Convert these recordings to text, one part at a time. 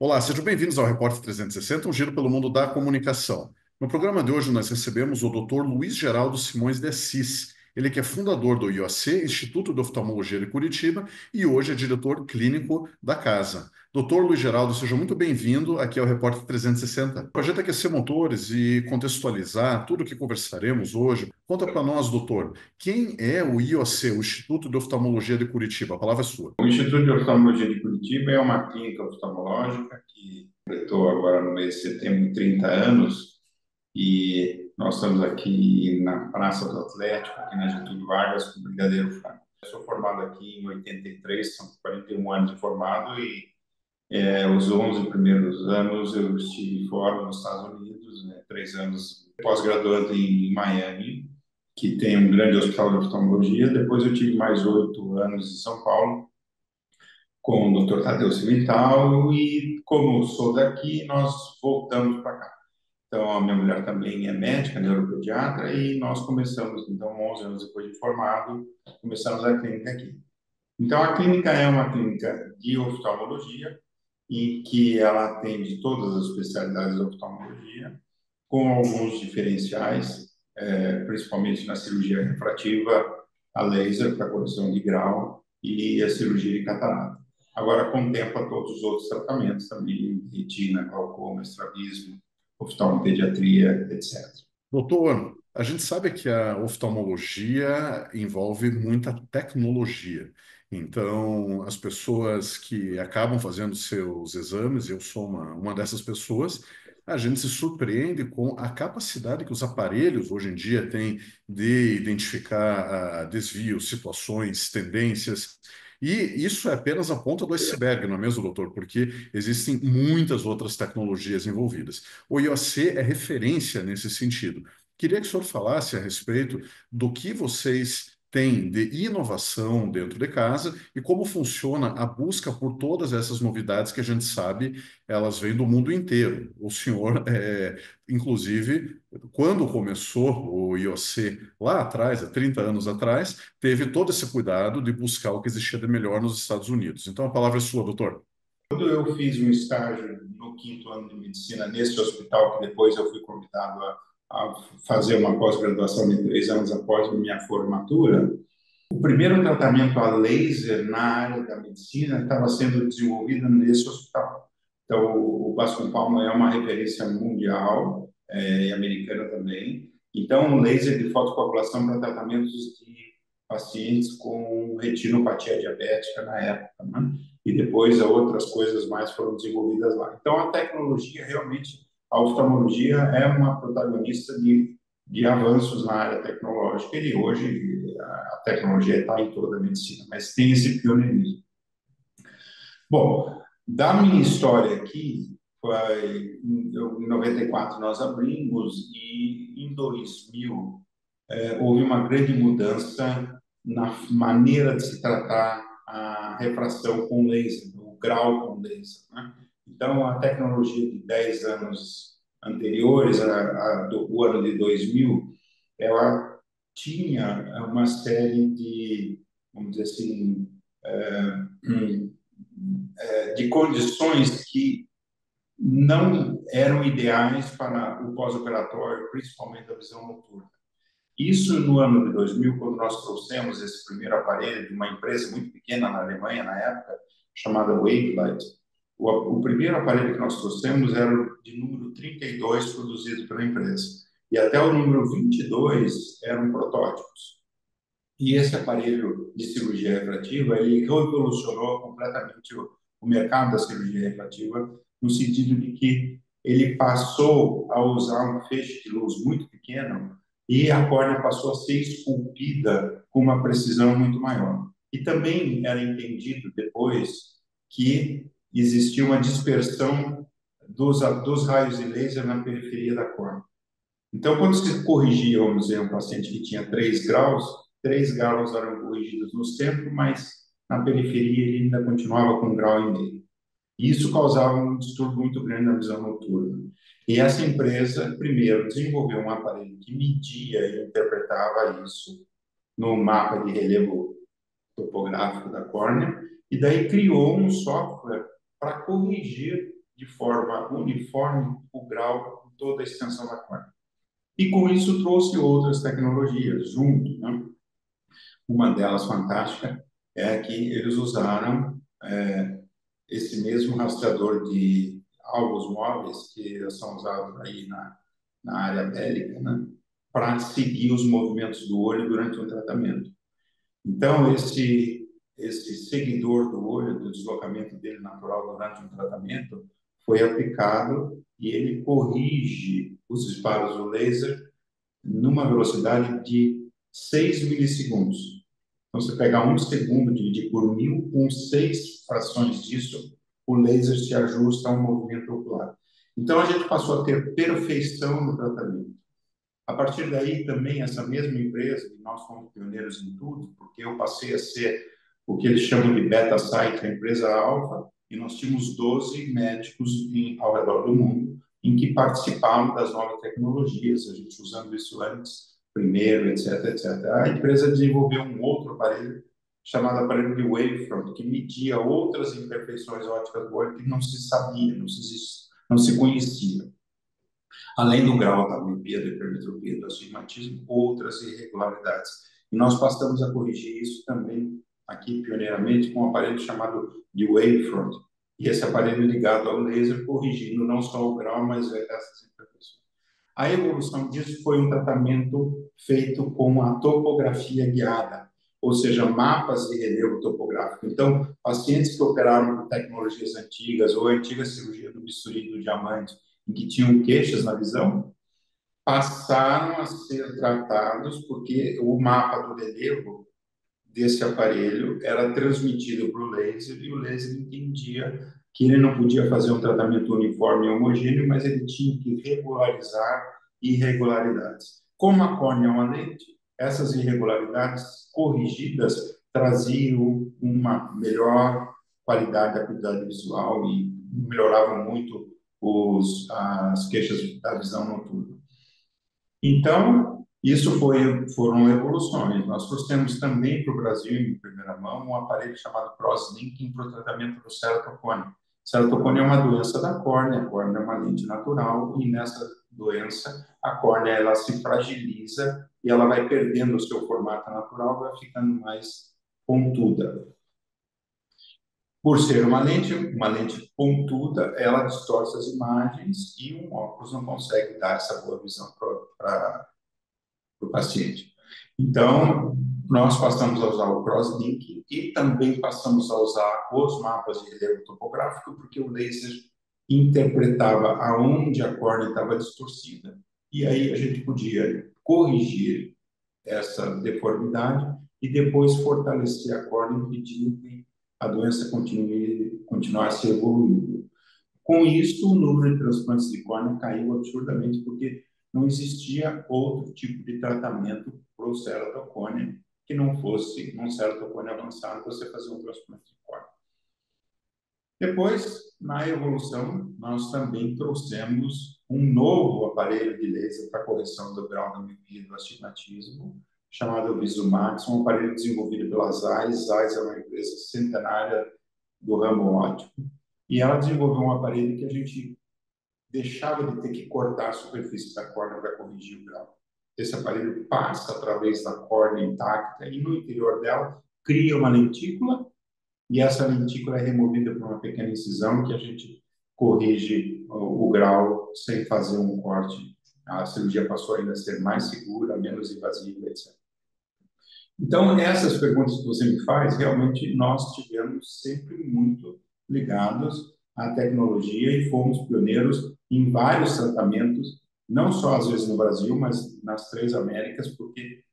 Olá, sejam bem-vindos ao Repórter 360, um giro pelo mundo da comunicação. No programa de hoje, nós recebemos o Dr. Luiz Geraldo Simões de Assis. Ele que é fundador do IOC, Instituto de Oftalmologia de Curitiba, e hoje é diretor clínico da casa. Doutor Luiz Geraldo, seja muito bem-vindo aqui ao Repórter 360. O projeto é aquecer motores e contextualizar tudo o que conversaremos hoje. Conta para nós, doutor, quem é o IOC, o Instituto de Oftalmologia de Curitiba? A palavra é sua. O Instituto de Oftalmologia de Curitiba é uma clínica oftalmológica que completou agora no mês de setembro 30 anos e nós estamos aqui na Praça do Atlético, aqui na Getúlio Vargas, com o Brigadeiro Franco. Eu sou formado aqui em 83, são 41 anos de formado e os 11 primeiros anos eu estive fora nos Estados Unidos, né, 3 anos pós-graduando em Miami, que tem um grande hospital de oftalmologia. Depois eu tive mais 8 anos em São Paulo, com o Dr. Tadeu Cimental, e como sou daqui, nós voltamos para cá. Então, a minha mulher também é médica, neuropediatra, e nós começamos, então, 11 anos depois de formado, começamos a clínica aqui. Então, a clínica é uma clínica de oftalmologia, em que ela atende todas as especialidades da oftalmologia, com alguns diferenciais, principalmente na cirurgia refrativa, a laser para correção de grau e a cirurgia de catarata. Agora contempla todos os outros tratamentos também, retina, glaucoma, estrabismo, oftalmopediatria, etc. Doutor, a gente sabe que a oftalmologia envolve muita tecnologia. Então, as pessoas que acabam fazendo seus exames, eu sou uma dessas pessoas, a gente se surpreende com a capacidade que os aparelhos hoje em dia têm de identificar desvios, situações, tendências. E isso é apenas a ponta do iceberg, não é mesmo, doutor? Porque existem muitas outras tecnologias envolvidas. O IOC é referência nesse sentido. Queria que o senhor falasse a respeito do que vocês têm de inovação dentro de casa e como funciona a busca por todas essas novidades que a gente sabe, elas vêm do mundo inteiro. O senhor, inclusive, quando começou o IOC lá atrás, há 30 anos atrás, teve todo esse cuidado de buscar o que existia de melhor nos Estados Unidos. Então, a palavra é sua, doutor. Quando eu fiz um estágio no quinto ano de medicina nesse hospital, que depois eu fui convidado a fazer uma pós-graduação de 3 anos após a minha formatura, o primeiro tratamento a laser na área da medicina estava sendo desenvolvido nesse hospital. Então, o Bascom Palmer é uma referência mundial, e americana também. Então, o laser de fotocoagulação para tratamentos de pacientes com retinopatia diabética na época, né? E depois outras coisas mais foram desenvolvidas lá. Então, a tecnologia realmente, a oftalmologia é uma protagonista de avanços na área tecnológica, e hoje a tecnologia está em toda a medicina, mas tem esse pioneirismo. Bom, da minha história aqui, em 94 nós abrimos, e em 2000 houve uma grande mudança na maneira de se tratar a refração com laser, o grau com laser, né? Então, a tecnologia de 10 anos anteriores, do ano de 2000, ela tinha uma série de, vamos dizer assim, de condições que não eram ideais para o pós-operatório, principalmente a visão noturna. Isso no ano de 2000, quando nós trouxemos esse primeiro aparelho de uma empresa muito pequena na Alemanha, na época, chamada Wavelight. O primeiro aparelho que nós trouxemos era de número 32, produzido pela empresa. E até o número 22 eram protótipos. E esse aparelho de cirurgia refrativa, ele revolucionou completamente o mercado da cirurgia refrativa, no sentido de que ele passou a usar um feixe de luz muito pequeno, e a córnea passou a ser esculpida com uma precisão muito maior. E também era entendido depois que existia uma dispersão dos raios de laser na periferia da córnea. Então, quando se corrigia, vamos dizer, um paciente que tinha 3 graus, 3 graus eram corrigidos no centro, mas na periferia ele ainda continuava com 1,5 grau. E isso causava um distúrbio muito grande na visão noturna. E essa empresa, primeiro, desenvolveu um aparelho que media e interpretava isso no mapa de relevo topográfico da córnea, e daí criou um software para corrigir de forma uniforme o grau em toda a extensão da córnea. E com isso trouxe outras tecnologias junto, né? Uma delas fantástica é que eles usaram esse mesmo rastreador de alvos móveis que são usados aí na área médica, né? Para seguir os movimentos do olho durante o tratamento. Então, esse seguidor do olho, do deslocamento dele natural durante um tratamento, foi aplicado e ele corrige os disparos do laser numa velocidade de 6 milissegundos. Então, você pegar 1 segundo, dividir por 1000, com 6 frações disso, o laser se ajusta a um movimento ocular. Então, a gente passou a ter perfeição no tratamento. A partir daí, também, essa mesma empresa, e nós fomos pioneiros em tudo, porque eu passei a ser o que eles chamam de beta site, a empresa alfa, e nós tínhamos 12 médicos ao redor do mundo em que participavam das novas tecnologias, a gente usando isso antes, primeiro, etc, etc. A empresa desenvolveu um outro aparelho, chamado aparelho de Wavefront, que media outras imperfeições ópticas do olho que não se sabia, não se conhecia. Além do grau da miopia, da hipermetropia, do astigmatismo, outras irregularidades. E nós passamos a corrigir isso também, aqui pioneiramente, com um aparelho chamado de Wavefront. E esse aparelho ligado ao laser, corrigindo não só o grau, mas essas imperfeições. A evolução disso foi um tratamento feito com a topografia guiada, ou seja, mapas de relevo topográfico. Então, pacientes que operaram com tecnologias antigas ou a antiga cirurgia do bisturi do diamante, em que tinham queixas na visão, passaram a ser tratados porque o mapa do relevo desse aparelho era transmitido para o laser e o laser entendia que ele não podia fazer um tratamento uniforme e homogêneo, mas ele tinha que regularizar irregularidades. Como a córnea é uma lente, essas irregularidades corrigidas traziam uma melhor qualidade da qualidade visual e melhoravam muito as queixas da visão noturna. Então, foram evoluções. Nós trouxemos também para o Brasil, em primeira mão, um aparelho chamado Crosslinking para o tratamento do ceratocone. Ceratocone é uma doença da córnea, a córnea é uma lente natural, e nessa doença, a córnea ela se fragiliza e ela vai perdendo o seu formato natural, vai ficando mais pontuda. Por ser uma lente pontuda, ela distorce as imagens e um óculos não consegue dar essa boa visão para o paciente. Então, nós passamos a usar o crosslink e também passamos a usar os mapas de relevo topográfico, porque o laser interpretava aonde a córnea estava distorcida. E aí a gente podia corrigir essa deformidade e depois fortalecer a córnea, impedindo que a doença continuasse evoluindo. Com isso, o número de transplantes de córnea caiu absurdamente, porque não existia outro tipo de tratamento para o ceratocone que não fosse um ceratocone avançado, você fazer um transplante de córnea. Depois, na evolução, nós também trouxemos um novo aparelho de laser para correção do grau da miopia e do astigmatismo, chamado Visumax, um aparelho desenvolvido pela Zeiss. Zeiss é uma empresa centenária do ramo óptico, e ela desenvolveu um aparelho que a gente deixava de ter que cortar a superfície da córnea para corrigir o grau. Esse aparelho passa através da córnea intacta e no interior dela cria uma lentícula, e essa lentícula é removida por uma pequena incisão que a gente corrige o grau sem fazer um corte. A cirurgia passou ainda a ser mais segura, menos invasiva, etc. Então, essas perguntas que você me faz, realmente nós tivemos sempre muito ligados à tecnologia e fomos pioneiros em vários tratamentos, não só às vezes no Brasil, mas nas 3 Américas, porque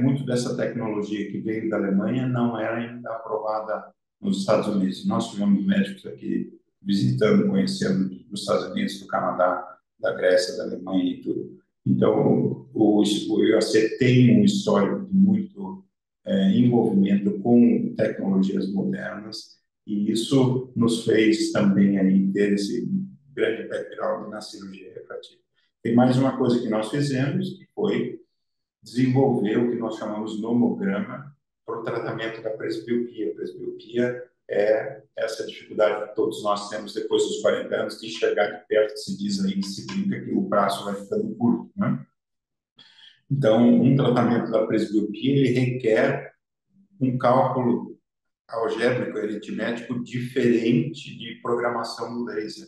muito dessa tecnologia que veio da Alemanha não era ainda aprovada nos Estados Unidos. Nós tivemos médicos aqui visitando, conhecendo dos Estados Unidos, do Canadá, da Grécia, da Alemanha e tudo. Então, o IAC tem um histórico de muito envolvimento com tecnologias modernas, e isso nos fez também aí ter esse grande background na cirurgia refrativa. Tem mais uma coisa que nós fizemos, que foi desenvolver o que nós chamamos nomograma para o tratamento da presbiopia. A presbiopia é essa dificuldade que todos nós temos depois dos 40 anos de enxergar de perto, se diz aí, se brinca que o braço vai ficando curto, né? Então, um tratamento da presbiopia, ele requer um cálculo algébrico aritmético diferente de programação do laser.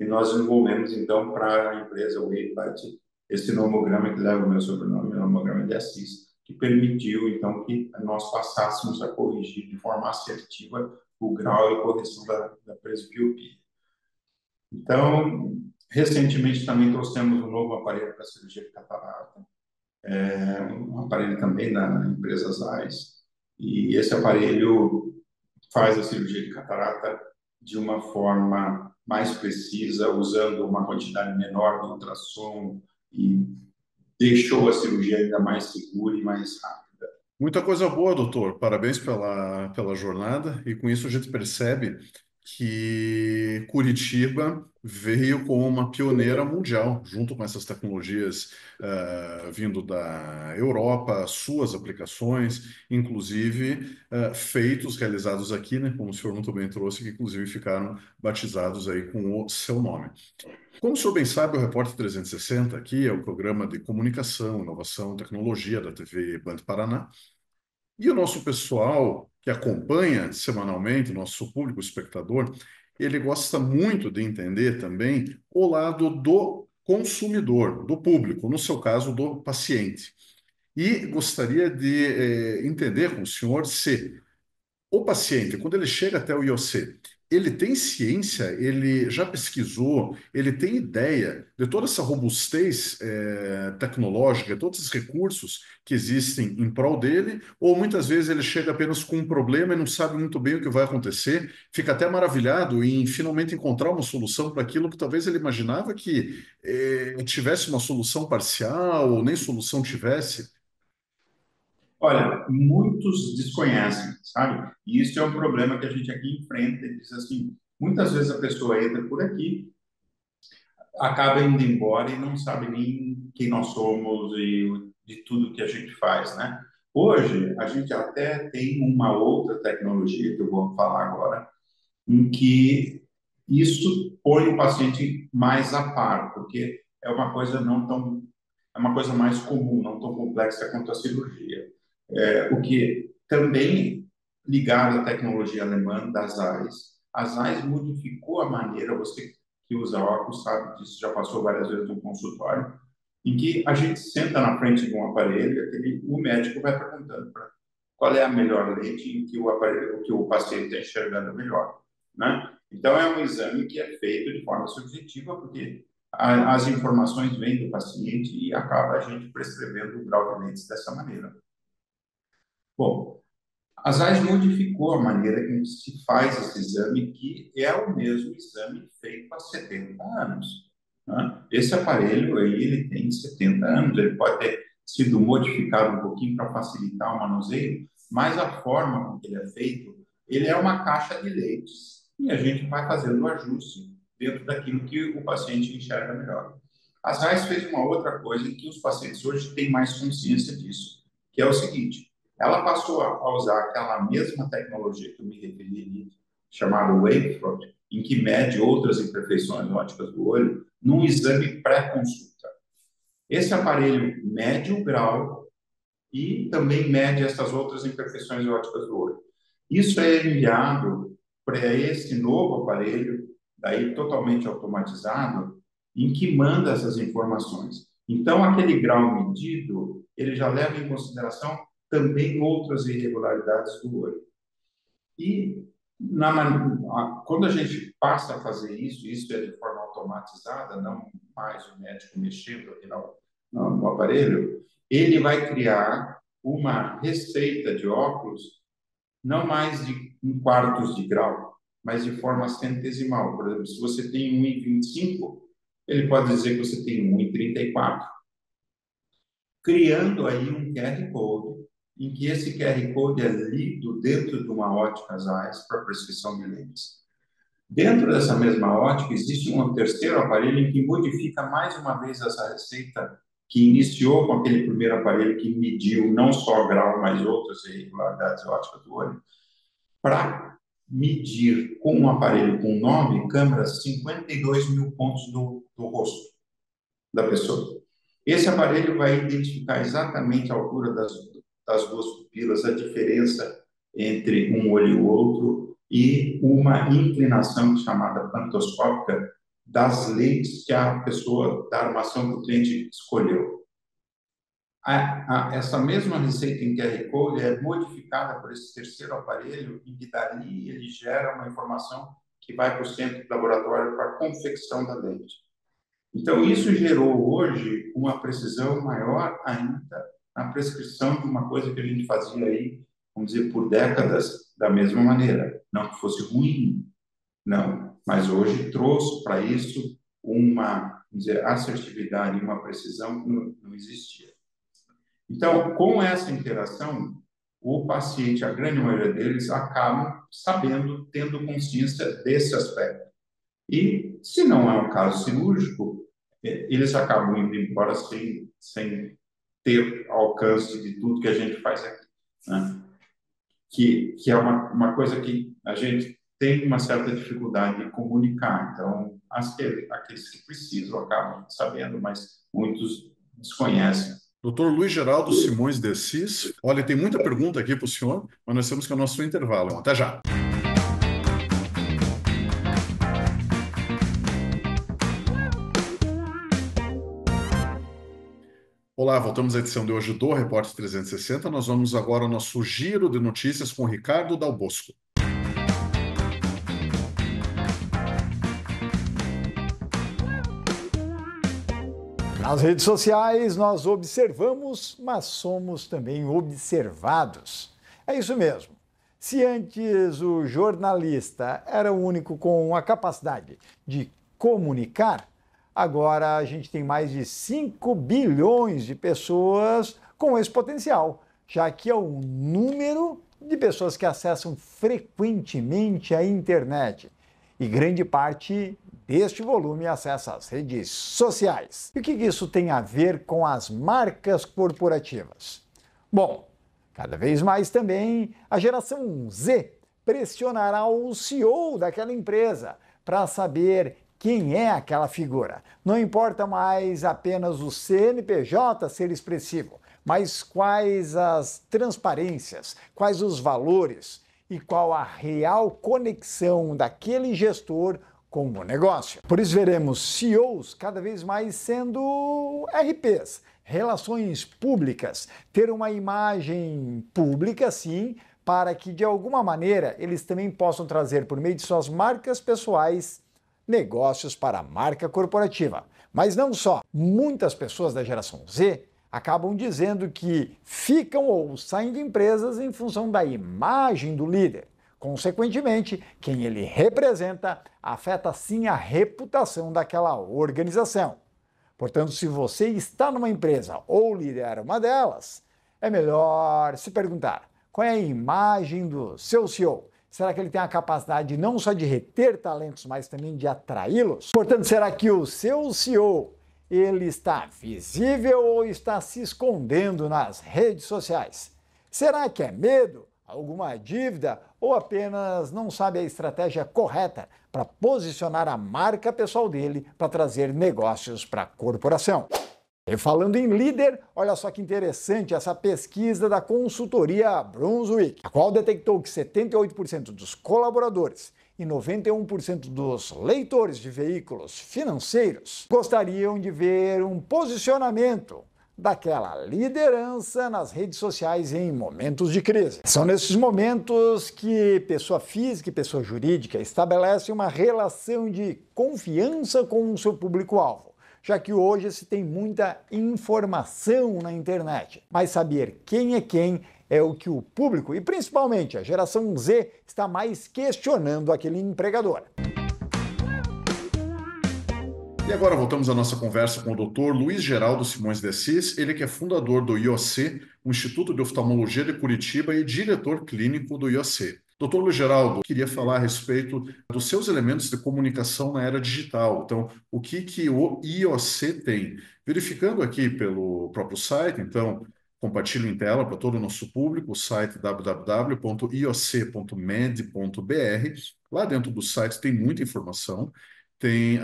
E nós desenvolvemos, então, para a empresa Wavelight, esse nomograma que leva o meu sobrenome, o nomograma de Assis, que permitiu, então, que nós passássemos a corrigir de forma assertiva o grau e correção da presbiopia. Então, recentemente também trouxemos um novo aparelho para cirurgia de catarata, um aparelho também da empresa Zeiss, e esse aparelho faz a cirurgia de catarata de uma forma mais precisa, usando uma quantidade menor de ultrassom e deixou a cirurgia ainda mais segura e mais rápida. Muita coisa boa, doutor. Parabéns pela jornada. E com isso a gente percebe que Curitiba veio como uma pioneira mundial, junto com essas tecnologias vindo da Europa, suas aplicações, inclusive feitos, realizados aqui, né, como o senhor muito bem trouxe, que inclusive ficaram batizados aí com o seu nome. Como o senhor bem sabe, o Repórter 360 aqui é o programa de comunicação, inovação, tecnologia da TV Band Paraná. E o nosso pessoal que acompanha semanalmente, o nosso público espectador, ele gosta muito de entender também o lado do consumidor, do público, no seu caso, do paciente. E gostaria de entender com o senhor se o paciente, quando ele chega até o IOC, ele tem ciência, ele já pesquisou, ele tem ideia de toda essa robustez tecnológica, todos esses recursos que existem em prol dele, ou muitas vezes ele chega apenas com um problema e não sabe muito bem o que vai acontecer, fica até maravilhado em finalmente encontrar uma solução para aquilo que talvez ele imaginava que tivesse uma solução parcial ou nem solução tivesse. Olha, muitos desconhecem, sabe? E isso é um problema que a gente aqui enfrenta. E diz assim, muitas vezes a pessoa entra por aqui, acaba indo embora e não sabe nem quem nós somos e de tudo que a gente faz, né? Hoje, a gente até tem uma outra tecnologia que eu vou falar agora, em que isso põe o paciente mais a par, porque é uma coisa não tão, é uma coisa mais comum, não tão complexa quanto a cirurgia. O que também ligado à tecnologia alemã das AIS, as AIS modificou a maneira, você que usa óculos sabe disso, já passou várias vezes no consultório, em que a gente senta na frente de um aparelho, o médico vai perguntando para qual é a melhor lente em que o aparelho, que o paciente está enxergando melhor, né? Então é um exame que é feito de forma subjetiva, porque as informações vêm do paciente e acaba a gente prescrevendo o grau de lentes dessa maneira. Bom, a ZAIS modificou a maneira que se faz esse exame, que é o mesmo exame feito há 70 anos, né? Esse aparelho aí, ele tem 70 anos, ele pode ter sido modificado um pouquinho para facilitar o manuseio, mas a forma como ele é feito, ele é uma caixa de lentes e a gente vai fazendo o ajuste dentro daquilo que o paciente enxerga melhor. A ZAIS fez uma outra coisa que os pacientes hoje têm mais consciência disso, que é o seguinte: ela passou a usar aquela mesma tecnologia que eu me referi ali, chamada Wavefront, em que mede outras imperfeições ópticas do olho, num exame pré-consulta. Esse aparelho mede o grau e também mede essas outras imperfeições ópticas do olho. Isso é enviado para esse novo aparelho, daí totalmente automatizado, em que manda essas informações. Então, aquele grau medido, ele já leva em consideração também outras irregularidades do olho. E quando a gente passa a fazer isso, isso é de forma automatizada, não mais o médico mexendo aqui no aparelho, ele vai criar uma receita de óculos não mais de em quartos de grau, mas de forma centesimal. Por exemplo, se você tem 1,25, ele pode dizer que você tem 1,34, criando aí um QR Code, em que esse QR Code é lido dentro de uma ótica Zeiss para prescrição de lentes. Dentro dessa mesma ótica, existe um terceiro aparelho em que modifica mais uma vez essa receita que iniciou com aquele primeiro aparelho que mediu não só grau, mas outras irregularidades ópticas do olho, para medir com um aparelho com 9 câmeras 52 mil pontos do rosto da pessoa. Esse aparelho vai identificar exatamente a altura das duas pupilas, a diferença entre um olho e o outro e uma inclinação chamada pantoscópica das lentes que a pessoa da armação que o cliente escolheu. Essa mesma receita em QR Code é modificada por esse terceiro aparelho e que dali ele gera uma informação que vai para o centro do laboratório para a confecção da lente. Então, isso gerou hoje uma precisão maior ainda na prescrição de uma coisa que a gente fazia aí, vamos dizer, por décadas da mesma maneira. Não que fosse ruim, não, mas hoje trouxe para isso uma, vamos dizer, assertividade e uma precisão que não existia. Então, com essa interação, o paciente, a grande maioria deles, acabam sabendo, tendo consciência desse aspecto. E, se não é um caso cirúrgico, eles acabam indo embora sem ter alcance de tudo que a gente faz aqui, né? Que é uma coisa que a gente tem uma certa dificuldade de comunicar. Então, aqueles que precisam acabam sabendo, mas muitos desconhecem. Doutor Luiz Geraldo Simões de Assis, olha, tem muita pergunta aqui para o senhor, mas nós temos que ir ao nosso intervalo. Até já. Olá, voltamos à edição de hoje do Repórter 360. Nós vamos agora ao nosso giro de notícias com o Ricardo Dal Bosco. Nas redes sociais, nós observamos, mas somos também observados. É isso mesmo. Se antes o jornalista era o único com a capacidade de comunicar, agora a gente tem mais de 5 bilhões de pessoas com esse potencial, já que é o número de pessoas que acessam frequentemente a internet. E grande parte deste volume acessa as redes sociais. E o que isso tem a ver com as marcas corporativas? Bom, cada vez mais também a geração Z pressionará o CEO daquela empresa para saber quem é aquela figura. Não importa mais apenas o CNPJ ser expressivo, mas quais as transparências, quais os valores e qual a real conexão daquele gestor com o negócio. Por isso veremos CEOs cada vez mais sendo RPs, relações públicas, ter uma imagem pública, sim, para que de alguma maneira eles também possam trazer por meio de suas marcas pessoais negócios para a marca corporativa. Mas não só, muitas pessoas da geração Z acabam dizendo que ficam ou saem de empresas em função da imagem do líder. Consequentemente, quem ele representa afeta sim a reputação daquela organização. Portanto, se você está numa empresa ou lidera uma delas, é melhor se perguntar qual é a imagem do seu CEO. Será que ele tem a capacidade não só de reter talentos, mas também de atraí-los? Portanto, será que o seu CEO ele está visível ou está se escondendo nas redes sociais? Será que é medo, alguma dívida ou apenas não sabe a estratégia correta para posicionar a marca pessoal dele para trazer negócios para a corporação? E falando em líder, olha só que interessante essa pesquisa da consultoria Brunswick, a qual detectou que 78% dos colaboradores e 91% dos leitores de veículos financeiros gostariam de ver um posicionamento daquela liderança nas redes sociais em momentos de crise. São nesses momentos que pessoa física e pessoa jurídica estabelecem uma relação de confiança com o seu público-alvo, já que hoje se tem muita informação na internet. Mas saber quem é o que o público, e principalmente a geração Z, está mais questionando aquele empregador. E agora voltamos à nossa conversa com o Dr. Luiz Geraldo Simões de Assis, ele que é fundador do IOC, o Instituto de Oftalmologia de Curitiba e diretor clínico do IOC. Dr. Luiz Geraldo, queria falar a respeito dos seus elementos de comunicação na era digital. Então, o que o IOC tem? Verificando aqui pelo próprio site, então, compartilho em tela para todo o nosso público o site www.ioc.med.br. Lá dentro do site tem muita informação, tem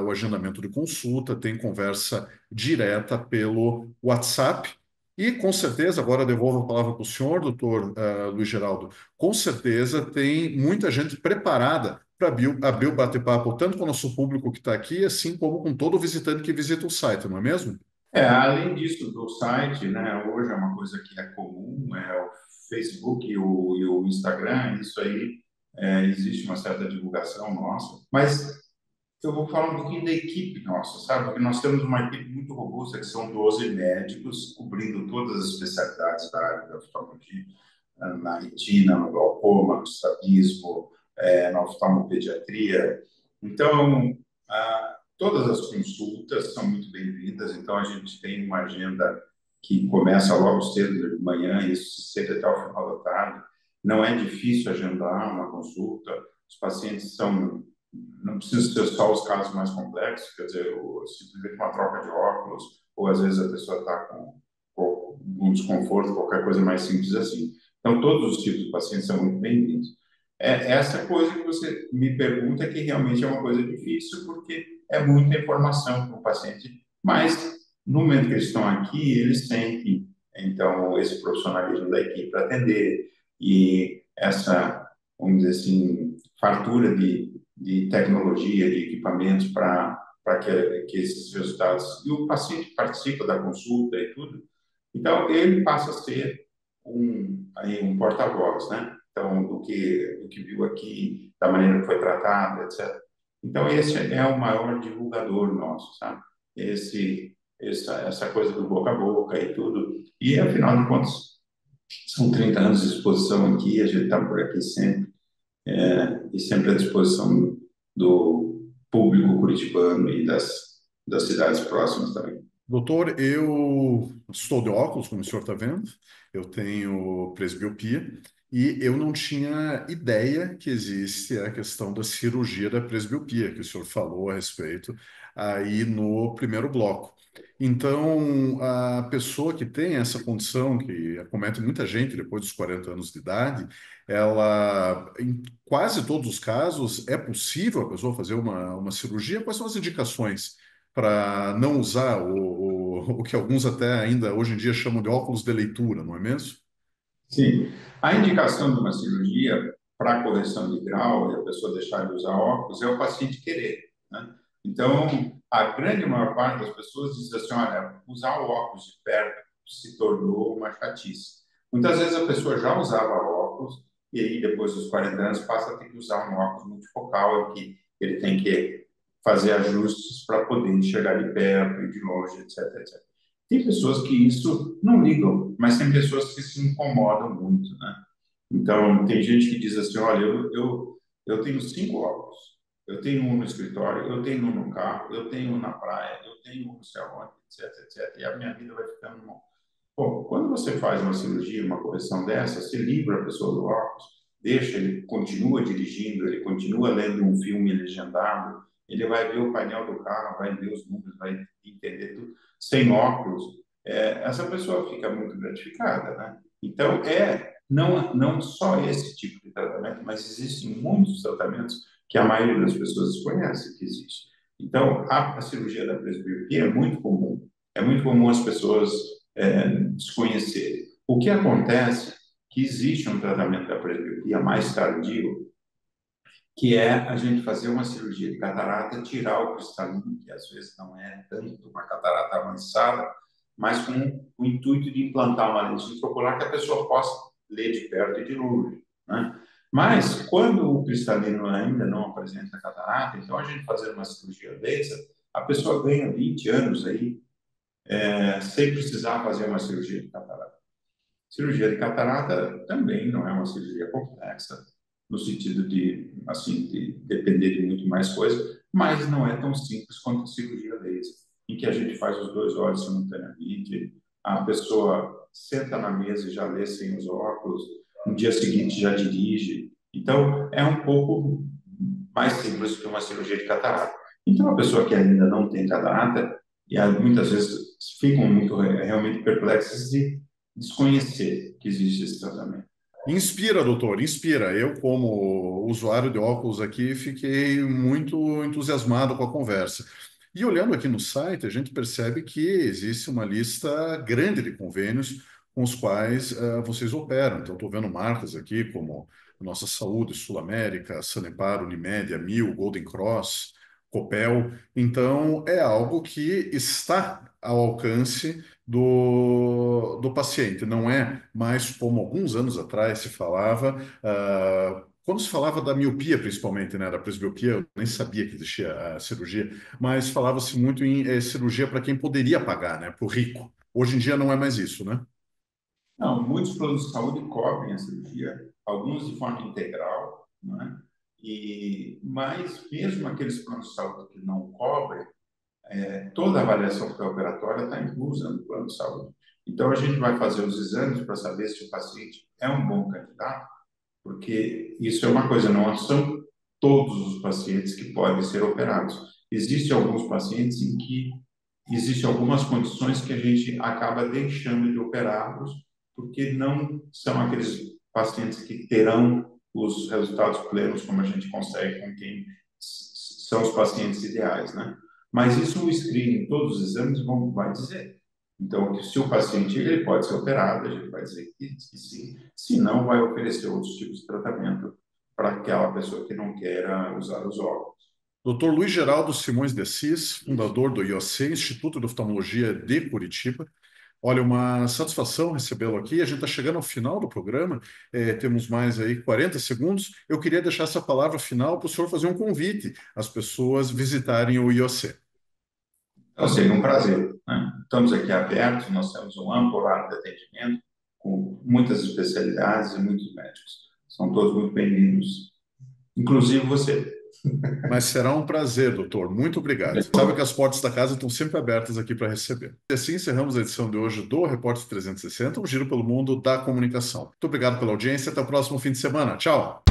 o agendamento de consulta, tem conversa direta pelo WhatsApp. E, com certeza, agora devolvo a palavra para o senhor, doutor Luiz Geraldo, com certeza tem muita gente preparada para abrir o bate-papo, tanto com o nosso público que está aqui, assim como com todo visitante que visita o site, não é mesmo? Além disso, do site, né, hoje é uma coisa que é comum, é o Facebook e o Instagram, isso aí, existe uma certa divulgação nossa, mas eu vou falar um pouquinho da equipe nossa, sabe? Porque nós temos uma equipe muito robusta, que são 12 médicos, cobrindo todas as especialidades da área da oftalmologia, na retina, no glaucoma, no estrabismo, na oftalmopediatria. Então, todas as consultas são muito bem-vindas, então a gente tem uma agenda que começa logo cedo de manhã e sempre até o final da tarde. Não é difícil agendar uma consulta, os pacientes são, não precisa ser só os casos mais complexos, quer dizer, simplesmente uma troca de óculos, ou às vezes a pessoa está com um desconforto, qualquer coisa mais simples assim. Então, todos os tipos de pacientes são muito bem-vindos. Essa coisa que você me pergunta que realmente é uma coisa difícil, porque é muita informação para o paciente, mas no momento que eles estão aqui, eles sentem, então, esse profissionalismo da equipe para atender e essa, vamos dizer assim, fartura de tecnologia, de equipamentos para que esses resultados... E o paciente participa da consulta e tudo, então ele passa a ser um porta-voz, né? Então, do que viu aqui, da maneira que foi tratado, etc. Então, esse é o maior divulgador nosso, sabe? Essa coisa do boca a boca e tudo. E, afinal de contas, são 30 anos de exposição aqui, a gente está por aqui sempre, e sempre à disposição do público curitibano e das cidades próximas também. Doutor, eu estou de óculos, como o senhor está vendo, eu tenho presbiopia e eu não tinha ideia que existe a questão da cirurgia da presbiopia, que o senhor falou a respeito aí no primeiro bloco. Então, a pessoa que tem essa condição, que acomete muita gente depois dos 40 anos de idade, ela, em quase todos os casos, é possível a pessoa fazer uma cirurgia? Quais são as indicações para não usar o que alguns até ainda hoje em dia chamam de óculos de leitura, não é mesmo? Sim. A indicação de uma cirurgia para correção de grau e a pessoa deixar de usar óculos é o paciente querer, né? Então, a grande maior parte das pessoas diz assim, olha, usar o óculos de perto se tornou uma chatice. Muitas vezes a pessoa já usava óculos e aí depois dos 40 anos passa a ter que usar um óculos multifocal em que ele tem que fazer ajustes para poder enxergar de perto e de longe, etc, etc. Tem pessoas que isso não ligam, mas tem pessoas que se incomodam muito, né? Então, tem gente que diz assim, olha, eu tenho 5 óculos, eu tenho um no escritório, eu tenho um no carro, eu tenho um na praia, eu tenho um no céu, etc, etc. E a minha vida vai ficando... Bom, quando você faz uma cirurgia, uma correção dessa, você livra a pessoa do óculos, deixa, ele continua dirigindo, ele continua lendo um filme legendado, ele vai ver o painel do carro, vai ver os números, vai entender tudo, sem óculos. Essa pessoa fica muito gratificada, né? Então, não só esse tipo de tratamento, mas existem muitos tratamentos que a maioria das pessoas desconhece que existe. Então, a cirurgia da presbiopia é muito comum. É muito comum as pessoas desconhecerem. O que acontece é que existe um tratamento da presbiopia mais tardio, que é a gente fazer uma cirurgia de catarata, tirar o cristalino, que às vezes não é tanto uma catarata avançada, mas com o intuito de implantar uma lente intraocular que a pessoa possa ler de perto e de longe, né? Mas, quando o cristalino ainda não apresenta catarata, então a gente fazendo uma cirurgia laser, a pessoa ganha 20 anos aí, sem precisar fazer uma cirurgia de catarata. Cirurgia de catarata também não é uma cirurgia complexa, no sentido de, assim, de depender de muito mais coisas, mas não é tão simples quanto a cirurgia laser, em que a gente faz os dois olhos simultaneamente, a pessoa senta na mesa e já lê sem os óculos, no dia seguinte já dirige. Então, é um pouco mais simples que uma cirurgia de catarata. Então, a pessoa que ainda não tem catarata, e muitas vezes ficam muito realmente perplexas de desconhecer que existe esse tratamento. Inspira, doutor, inspira. Eu, como usuário de óculos aqui, fiquei muito entusiasmado com a conversa. E olhando aqui no site, a gente percebe que existe uma lista grande de convênios com os quais vocês operam. Então, estou vendo marcas aqui como Nossa Saúde, Sul América, Sanepar, Unimed, Amil, Golden Cross, Copel. Então, é algo que está ao alcance do paciente. Não é mais como alguns anos atrás se falava, quando se falava da miopia, principalmente, né, da presbiopia, eu nem sabia que existia a cirurgia, mas falava-se muito em cirurgia para quem poderia pagar, né, para o rico. Hoje em dia não é mais isso, né? Não, muitos planos de saúde cobrem a cirurgia, alguns de forma integral, não é? Mas mesmo aqueles planos de saúde que não cobrem, toda a avaliação pré-operatória está inclusa no plano de saúde. Então, a gente vai fazer os exames para saber se o paciente é um bom candidato, porque isso é uma coisa, não são todos os pacientes que podem ser operados. Existem alguns pacientes em que existem algumas condições que a gente acaba deixando de operá-los, porque não são aqueles pacientes que terão os resultados plenos como a gente consegue com quem são os pacientes ideais, né? Mas isso o screening, todos os exames vai dizer. Então, que se o paciente ele pode ser operado, a gente vai dizer que sim, se não, vai oferecer outros tipos de tratamento para aquela pessoa que não queira usar os óculos. Dr. Luiz Geraldo Simões de Assis, fundador do IOC, Instituto de Oftalmologia de Curitiba. Olha, uma satisfação recebê-lo aqui. A gente está chegando ao final do programa, temos mais aí 40 segundos. Eu queria deixar essa palavra final para o senhor fazer um convite às pessoas visitarem o IOC. Então, seria um prazer, né? Estamos aqui abertos, nós temos um amplo horário de atendimento, com muitas especialidades e muitos médicos. São todos muito bem-vindos, inclusive você. Mas será um prazer, doutor. Muito obrigado. Sabe que as portas da casa estão sempre abertas aqui para receber. E assim encerramos a edição de hoje do Repórter 360, um giro pelo mundo da comunicação. Muito obrigado pela audiência. Até o próximo fim de semana. Tchau!